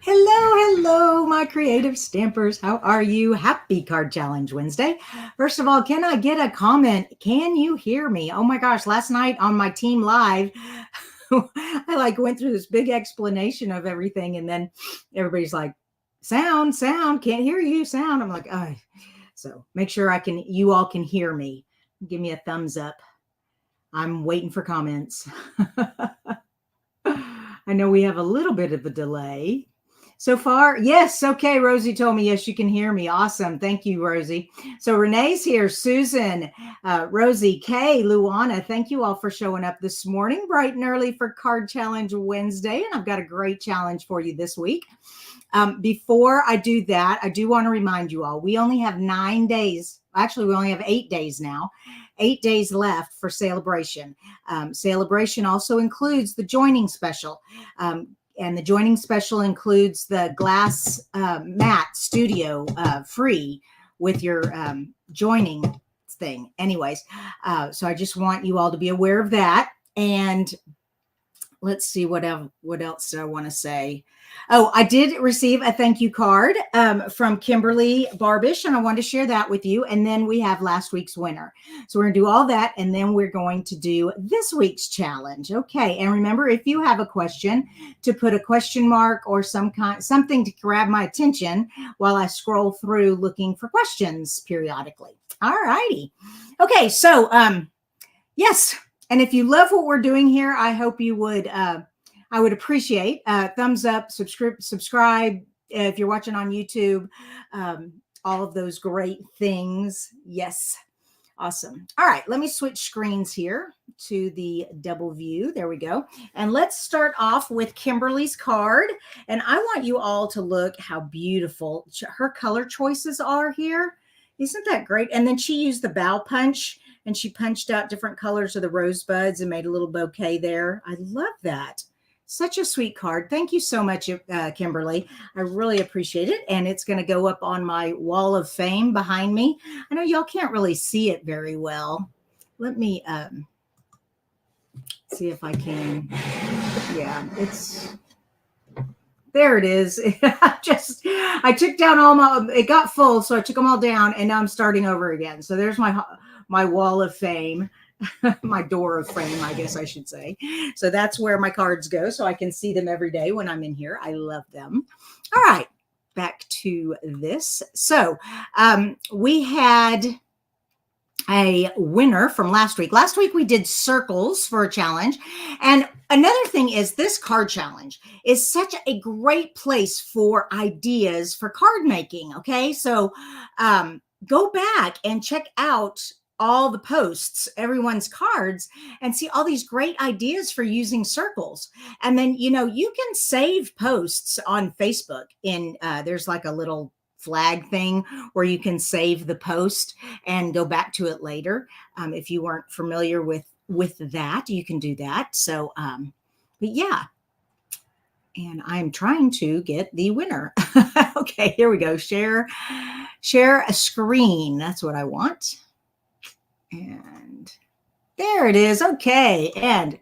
Hello, my creative stampers. How are you? Happy Card Challenge Wednesday. First of all, can I get a comment? Can you hear me? Oh my gosh, last night on my team live, I went through this big explanation of everything, and then everybody's like, sound, can't hear you, sound. I'm like, oh. So make sure you all can hear me. Give me a thumbs up. I'm waiting for comments. I know we have a little bit of a delay. So far, yes. Okay, Rosie told me, yes, you can hear me. Awesome. Thank you, Rosie. So Renee's here, Susan, Rosie, Kay, Luana, thank you all for showing up this morning, bright and early for Card Challenge Wednesday. And I've got a great challenge for you this week. Before I do that, I do want to remind you all, we only have 9 days. Actually, we only have 8 days now. 8 days left for Celebration. Celebration also includes the joining special. And the joining special includes the glass mat studio free with your joining thing. Anyways, so I just want you all to be aware of that. And let's see what else do I want to say. Oh, I did receive a thank you card from Kimberly Barbish, and I wanted to share that with you. And then we have last week's winner. So we're going to do all that, and then we're going to do this week's challenge. Okay, and remember, if you have a question, to put a question mark or something to grab my attention while I scroll through looking for questions periodically. All righty. Okay, so yes. And if you love what we're doing here, I hope you would, I would appreciate thumbs up, subscribe if you're watching on YouTube, all of those great things. Yes. Awesome. All right. Let me switch screens here to the double view. There we go. And let's start off with Kimberly's card. And I want you all to look how beautiful her color choices are here. Isn't that great? And then she used the bow punch, and she punched out different colors of the rosebuds and made a little bouquet there. I love that. Such a sweet card. Thank you so much, Kimberly. I really appreciate it. And it's going to go up on my wall of fame behind me. I know y'all can't really see it very well. Let me see if I can. Yeah, there it is. I took down it got full, so I took them all down, and now I'm starting over again. So there's my wall of fame, my door of fame, I guess I should say. So that's where my cards go, so I can see them every day when I'm in here. I love them. All right, back to this. So we had a winner from last week. Last week we did circles for a challenge. And another thing is, this card challenge is such a great place for ideas for card making. Okay, so go back and check out all the posts, everyone's cards, and see all these great ideas for using circles. And then, you can save posts on Facebook there's like a little flag thing where you can save the post and go back to it later. If you weren't familiar with that, you can do that. So, but yeah. And I'm trying to get the winner. Okay, here we go. Share a screen. That's what I want. And there it is. Okay. And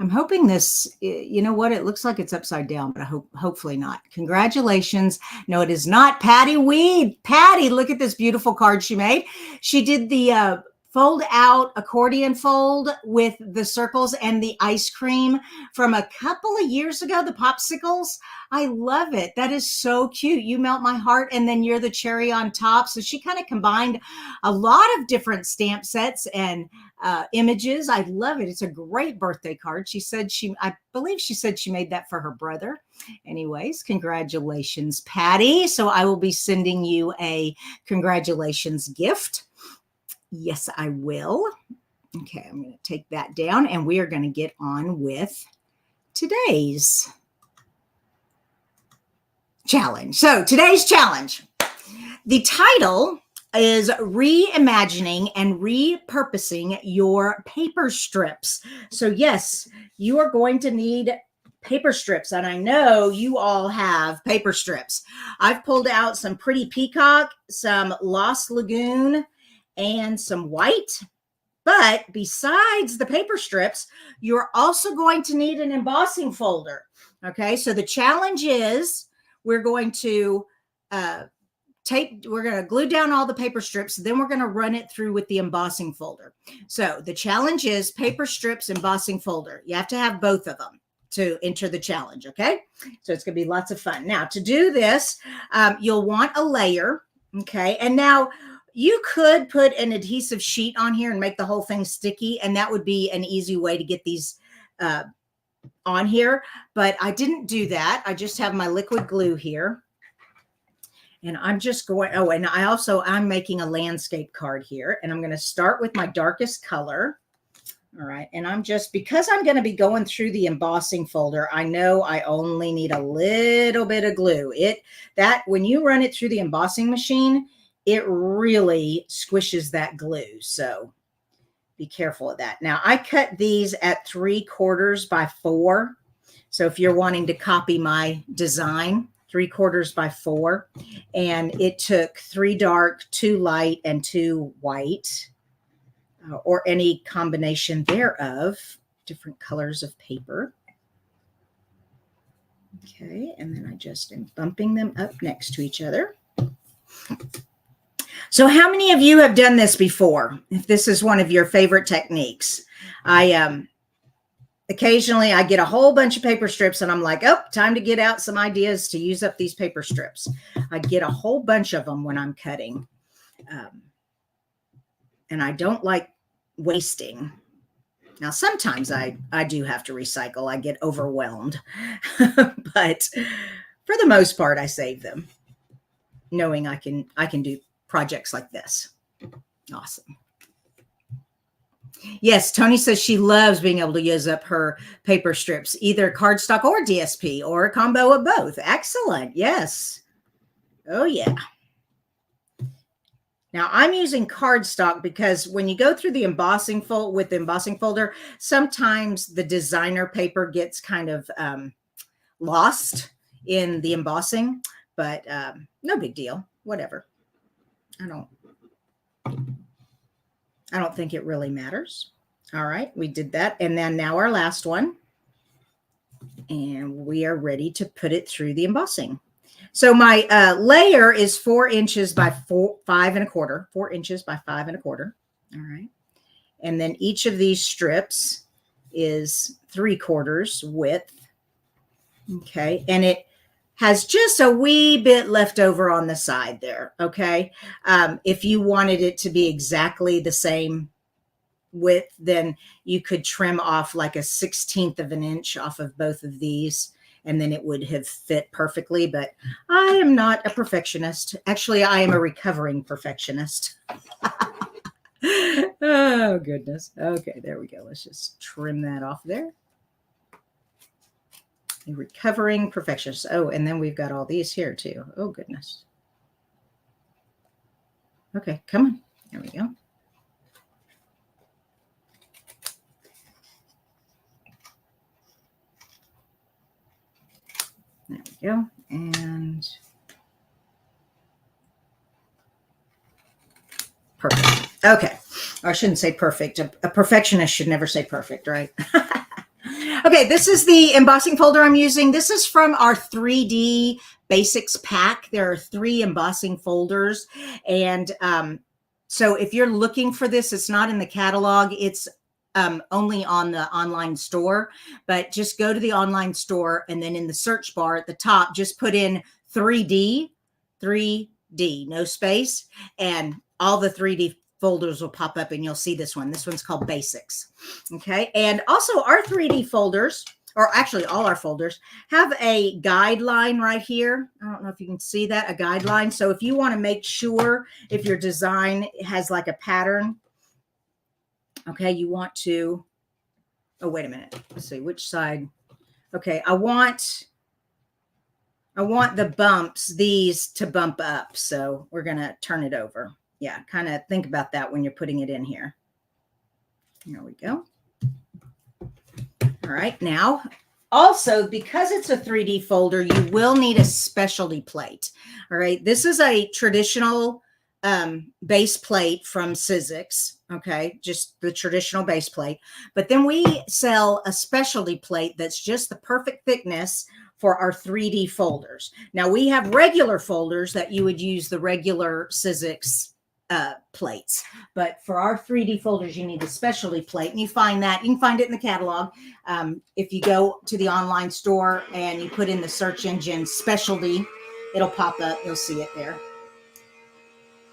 I'm hoping this, you know what? It looks like it's upside down, but hopefully not. Congratulations. No, it is not. Patty Weed. Patty, look at this beautiful card she made. She did the fold out accordion fold with the circles and the ice cream from a couple of years ago, the popsicles. I love it. That is so cute. You melt my heart, and then you're the cherry on top. So she kind of combined a lot of different stamp sets and images. I love it. It's a great birthday card. I believe she said she made that for her brother. Anyways, congratulations, Patty. So I will be sending you a congratulations gift. Yes, I will. Okay, I'm going to take that down, and we are going to get on with today's challenge. So today's challenge, the title is Reimagining and Repurposing Your Paper Strips. So yes, you are going to need paper strips, and I know you all have paper strips. I've pulled out some Pretty Peacock, some Lost Lagoon, and some white. But besides the paper strips, you're also going to need an embossing folder. Okay, so the challenge is we're going to we're going to glue down all the paper strips. Then we're going to run it through with the embossing folder. So the challenge is paper strips, embossing folder. You have to have both of them to enter the challenge. Okay. So it's going to be lots of fun. Now to do this, you'll want a layer. Okay. And now you could put an adhesive sheet on here and make the whole thing sticky. And that would be an easy way to get these on here. But I didn't do that. I just have my liquid glue here. And I'm just going, oh, and I'm making a landscape card here. And I'm going to start with my darkest color. All right. And because I'm going to be going through the embossing folder, I know I only need a little bit of glue. When you run it through the embossing machine, it really squishes that glue. So be careful of that. Now I cut these at 3/4 by 4. So if you're wanting to copy my design, 3/4 by 4, and it took 3 dark, 2 light, and 2 white, or any combination thereof, different colors of paper. Okay, and then I just am bumping them up next to each other. So how many of you have done this before? If this is one of your favorite techniques, occasionally I get a whole bunch of paper strips and I'm like, oh, time to get out some ideas to use up these paper strips. I get a whole bunch of them when I'm cutting. And I don't like wasting. Now, sometimes I do have to recycle. I get overwhelmed. But for the most part, I save them, knowing I can do projects like this. Awesome. Yes, Tony says she loves being able to use up her paper strips, either cardstock or DSP, or a combo of both. Excellent. Yes. Oh, yeah. Now, I'm using cardstock because when you go through the embossing folder, sometimes the designer paper gets kind of lost in the embossing, but no big deal. Whatever. I don't think it really matters. All right, we did that. And then now our last one. And we are ready to put it through the embossing. So my layer is 4 inches by 5 1/4. 4 inches by 5 1/4. All right. And then each of these strips is 3/4 width. Okay. And it has just a wee bit left over on the side there. Okay. If you wanted it to be exactly the same width, then you could trim off like a 1/16 of an inch off of both of these, and then it would have fit perfectly. But I am not a perfectionist. Actually, I am a recovering perfectionist. Oh, goodness. Okay, there we go. Let's just trim that off there. A recovering perfectionist. Oh, and then we've got all these here too. Oh, goodness. Okay, come on. There we go. There we go. And perfect. Okay. Or I shouldn't say perfect. A perfectionist should never say perfect, right? Okay, this is the embossing folder I'm using. This is from our 3D Basics pack. There are 3 embossing folders. And so if you're looking for this, it's not in the catalog. It's only on the online store. But just go to the online store, and then in the search bar at the top, just put in 3D, no space, and all the 3D folders will pop up and you'll see this one. This one's called Basics. Okay. And also our 3D folders, or actually all our folders, have a guideline right here. I don't know if you can see that, a guideline. So if you want to make sure if your design has like a pattern, okay, you want to, oh, wait a minute. Let's see which side. Okay. I want the bumps, these to bump up. So we're going to turn it over. Yeah, kind of think about that when you're putting it in here. There we go. All right, now, also, because it's a 3D folder, you will need a specialty plate. All right, this is a traditional base plate from Sizzix. Okay, just the traditional base plate. But then we sell a specialty plate that's just the perfect thickness for our 3D folders. Now we have regular folders that you would use the regular Sizzix plates, but for our 3D folders, you need a specialty plate, and you can find it in the catalog. If you go to the online store and you put in the search engine specialty, it'll pop up. You'll see it there.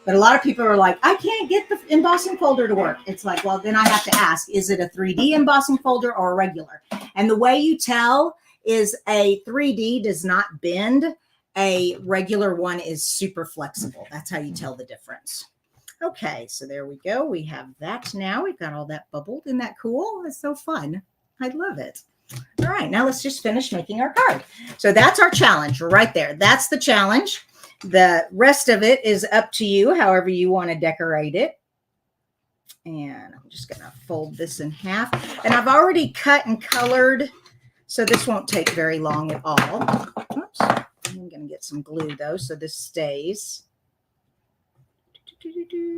But a lot of people are like, I can't get the embossing folder to work. It's like, well, then I have to ask, is it a 3D embossing folder or a regular? And the way you tell is a 3D does not bend. A regular one is super flexible. That's how you tell the difference. Okay, so there we go. We have that now. We've got all that bubbled. Isn't that cool? It's so fun. I love it. All right, now let's just finish making our card. So that's our challenge right there. That's the challenge. The rest of it is up to you, however you want to decorate it. And I'm just going to fold this in half. And I've already cut and colored, so this won't take very long at all. Oops. I'm going to get some glue, though, so this stays. Okay.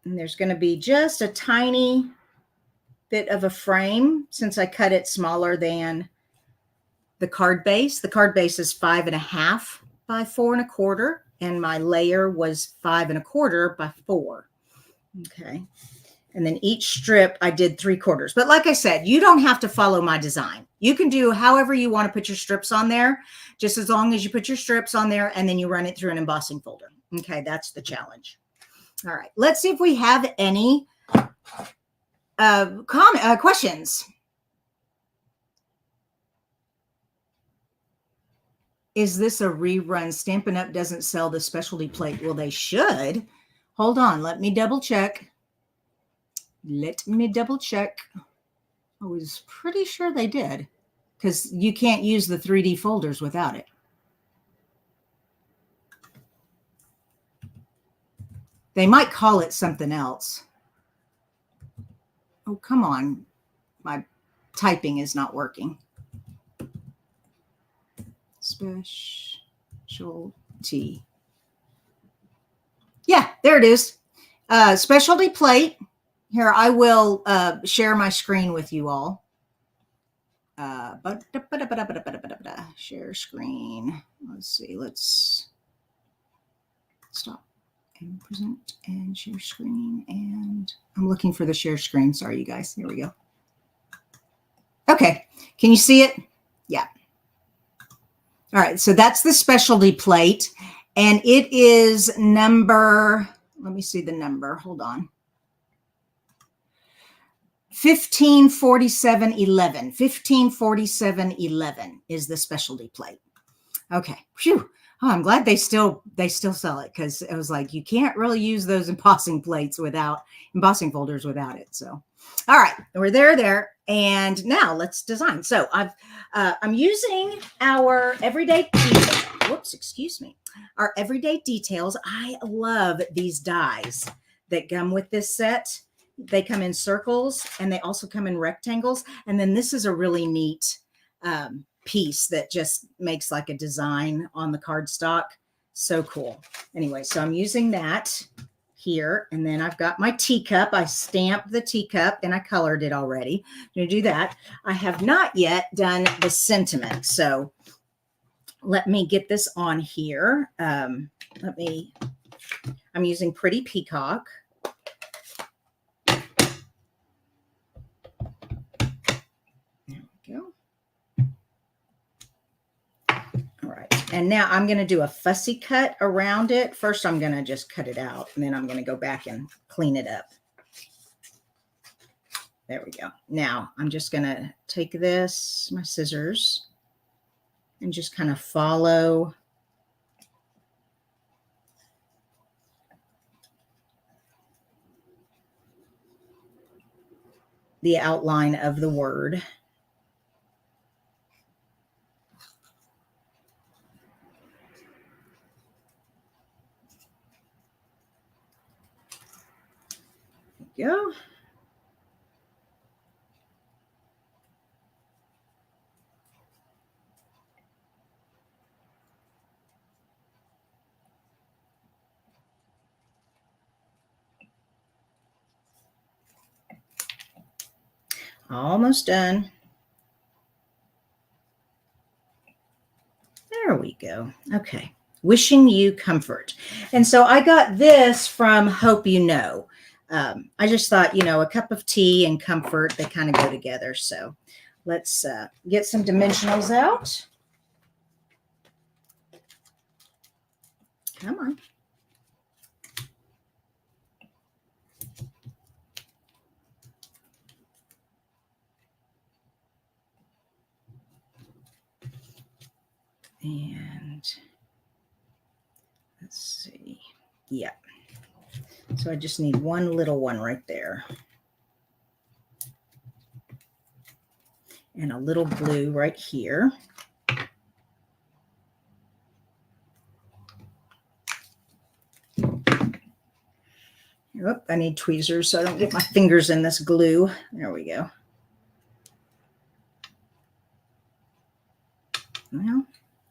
And there's going to be just a tiny bit of a frame since I cut it smaller than the card base. The card base is 5.5 by 4 1/4, and my layer was 5 1/4 by 4. Okay. And then each strip I did 3/4. But like I said, you don't have to follow my design. You can do however you want to put your strips on there, just as long as you put your strips on there and then you run it through an embossing folder. Okay, that's the challenge. All right, let's see if we have any questions. Is this a rerun? Stampin' Up! Doesn't sell the specialty plate. Well, they should. Hold on. Let me double check. I was pretty sure they did, because you can't use the 3D folders without it. They might call it something else. Oh, come on. My typing is not working. Specialty. Yeah, there it is. Specialty plate. Here, I will share my screen with you all. Share screen. Let's see. Let's stop and present and share screen. And I'm looking for the share screen. Sorry, you guys. Here we go. Okay. Can you see it? Yeah. All right. So that's the specialty plate. And it is number, let me see the number. Hold on. 154711. 154711 is the specialty plate. Okay. Phew. Oh, I'm glad they still sell it, because it was like, you can't really use those embossing folders without it. So, all right, we're there. And now let's design. So I'm using our everyday details. Whoops, excuse me. Our everyday details. I love these dies that come with this set. They come in circles and they also come in rectangles. And then this is a really neat piece that just makes like a design on the cardstock. So cool. Anyway, so I'm using that here. And then I've got my teacup. I stamped the teacup and I colored it already. I'm going to do that. I have not yet done the sentiment. So let me get this on here. I'm using Pretty Peacock. And now I'm going to do a fussy cut around it. First, I'm going to just cut it out, and then I'm going to go back and clean it up. There we go. Now, I'm just going to take this, my scissors, and just kind of follow the outline of the word. Go. Almost done. There we go. Okay. Wishing you comfort. And so I got this from Hope You Know. I just thought, a cup of tea and comfort, they kind of go together. So let's get some dimensionals out. Come on. And let's see. Yeah. So I just need one little one right there. And a little blue right here. Oop, I need tweezers so I don't get my fingers in this glue. There we go. Well,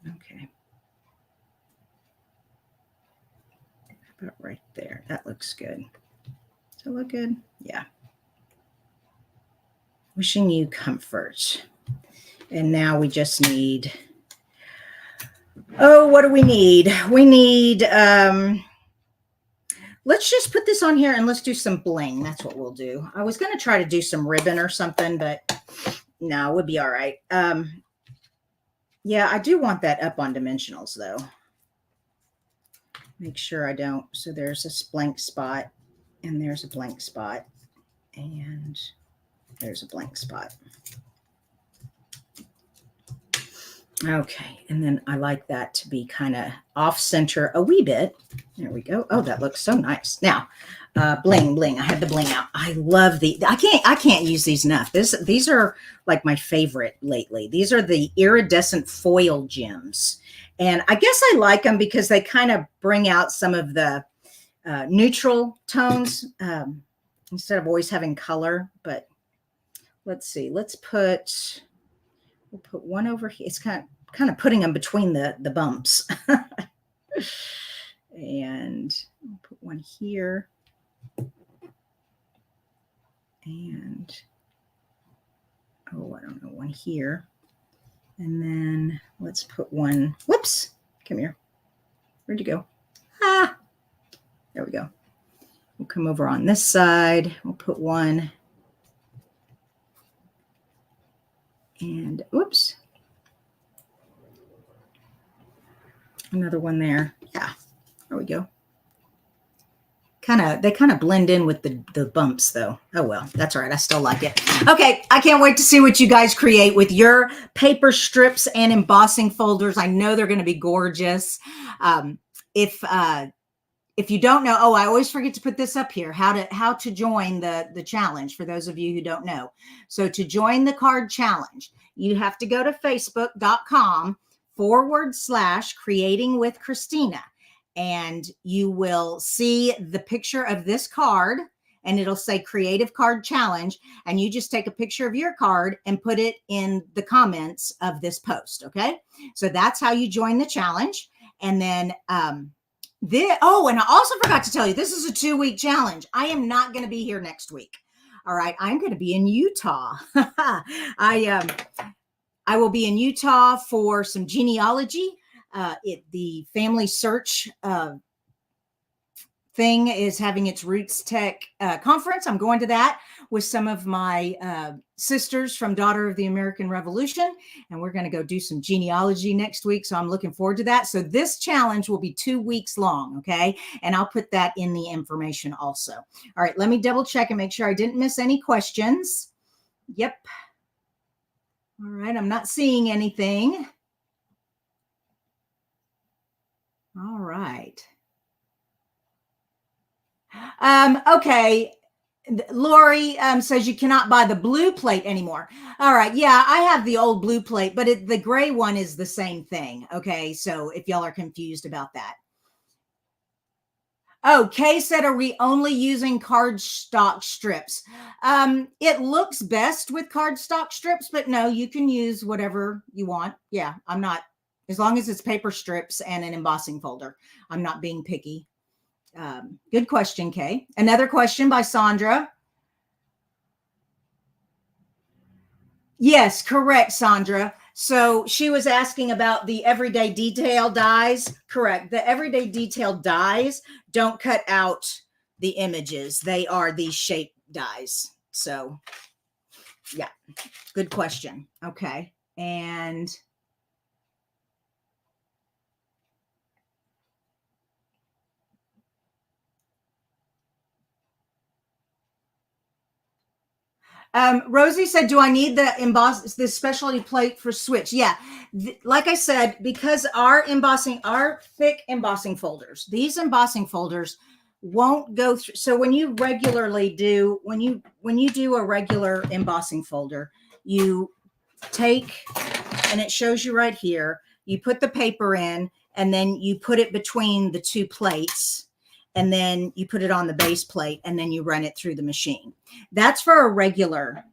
okay. About right there. That looks good. Does it look good? Yeah. Wishing you comfort. And now we just need, what do we need? We need, let's just put this on here and let's do some bling. That's what we'll do. I was going to try to do some ribbon or something, but no, it would be all right. Yeah, I do want that up on dimensionals though. Make sure I don't. So there's this blank spot and there's a blank spot and there's a blank spot. Okay, and then I like that to be kind of off center a wee bit. There we go. Oh, that looks so nice. Now, bling. I have the bling out. I love the. I can't use these enough. These are like my favorite lately. These are the iridescent foil gems, and I guess I like them because they kind of bring out some of the neutral tones instead of always having color. But let's see. We'll put one over here. It's kind of putting them between the bumps. And we'll put one here. And, I don't know, one here. And then let's put one, whoops, come here. Where'd you go? There we go. We'll come over on this side. We'll put one. And whoops, another one there. Yeah, there we go. They kind of blend in with the bumps though. Oh well, that's all right. I still like it. Okay, I can't wait to see what you guys create with your paper strips and embossing folders. I know they're going to be gorgeous. If you don't know, I always forget to put this up here, how to join the challenge for those of you who don't know. So to join the card challenge, you have to go to facebook.com/creating with Kristina, and you will see the picture of this card and it'll say creative card challenge. And you just take a picture of your card and put it in the comments of this post. Okay. So that's how you join the challenge. And then, and I also forgot to tell you, this is a 2-week challenge. I am not going to be here next week. All right. I'm going to be in Utah. I will be in Utah for some genealogy. The family search thing is having its Roots Tech conference. I'm going to that with some of my sisters from Daughter of the American Revolution, and we're going to go do some genealogy next week. So I'm looking forward to that. So this challenge will be 2 weeks long. Okay. And I'll put that in the information also. All right. Let me double check and make sure I didn't miss any questions. Yep. All right. I'm not seeing anything. All right. Okay. Lori says you cannot buy the blue plate anymore. All right. Yeah, I have the old blue plate, but the gray one is the same thing. Okay. So if y'all are confused about that. Oh, Kay said, are we only using cardstock strips? It looks best with cardstock strips, but no, you can use whatever you want. Yeah, I'm not, as long as it's paper strips and an embossing folder. I'm not being picky. Good question, Kay. Another question by Sandra. Yes, correct, Sandra. So she was asking about the everyday detail dies. Correct. The everyday detail dies don't cut out the images. They are these shape dies. So yeah, good question. Okay. And Rosie said, "Do I need the this specialty plate for Switch?" Yeah, like I said, because our thick embossing folders, these embossing folders won't go through. So when you regularly do when you do a regular embossing folder, you take, and it shows you right here. You put the paper in, and then you put it between the two plates, and then you put it on the base plate, and then you run it through the machine. That's for a regular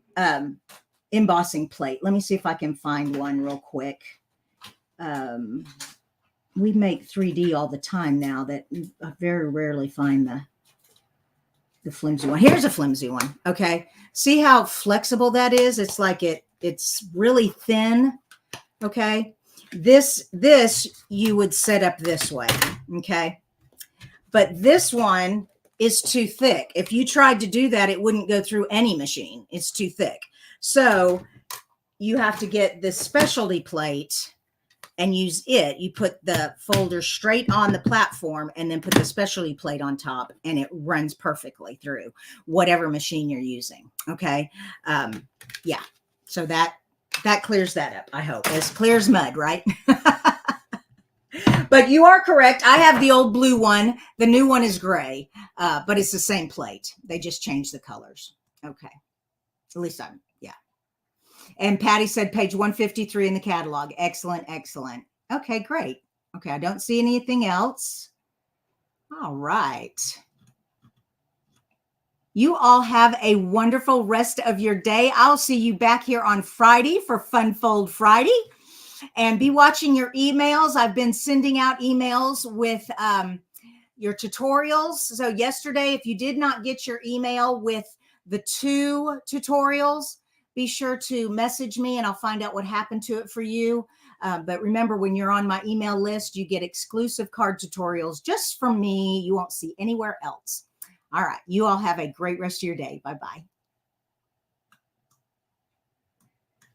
embossing plate. Let me see if I can find one real quick. We make 3D all the time now that I very rarely find the flimsy one. Here's a flimsy one. Okay. See how flexible that is? It's like it's really thin. Okay. This you would set up this way. Okay. But this one is too thick. If you tried to do that, it wouldn't go through any machine. It's too thick. So you have to get this specialty plate and use it. You put the folder straight on the platform and then put the specialty plate on top, and it runs perfectly through whatever machine you're using. Okay. Yeah. So that clears that up. I hope as clear as mud, right? But you are correct. I have the old blue one. The new one is gray, but it's the same plate. They just changed the colors. Okay. At least yeah. And Patty said page 153 in the catalog. Excellent, excellent. Okay, great. Okay, I don't see anything else. All right. You all have a wonderful rest of your day. I'll see you back here on Friday for Fun Fold Friday. And be watching your emails. I've been sending out emails with your tutorials. So yesterday, if you did not get your email with the 2 tutorials, be sure to message me and I'll find out what happened to it for you. But remember, when you're on my email list, you get exclusive card tutorials just from me. You won't see anywhere else. All right. You all have a great rest of your day. Bye-bye.